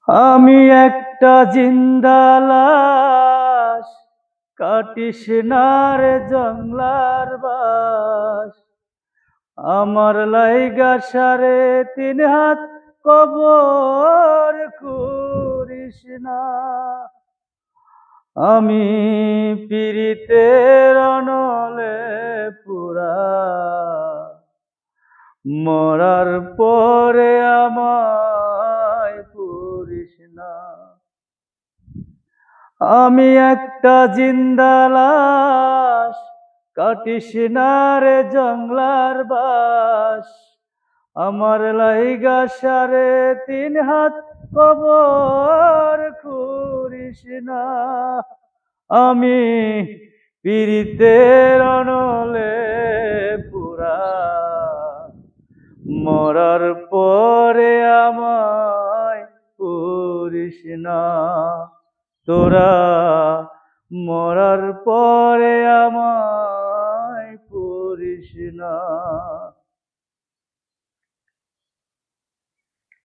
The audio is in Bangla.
আমি একটা জিন্দা লাশ, কাটিস না রে জংলার বাস। আমার লাইগা সাড়ে তিন হাত কবর করিস না। আমি পীড়িতের অনলে পুরা, মরার পরে আমায় পুরিস না। আমি একটা জিন্দা লাশ, কাটিস না রে জংলার বাস। আমার লাইগা সাড়ে তিন হাত কবর খুঁড়িস না। আমি পীড়িতের অনলে পুরা, মরার পরে আমায় পুরিস না। তোরা মরার পরে আমায় পুরিস না।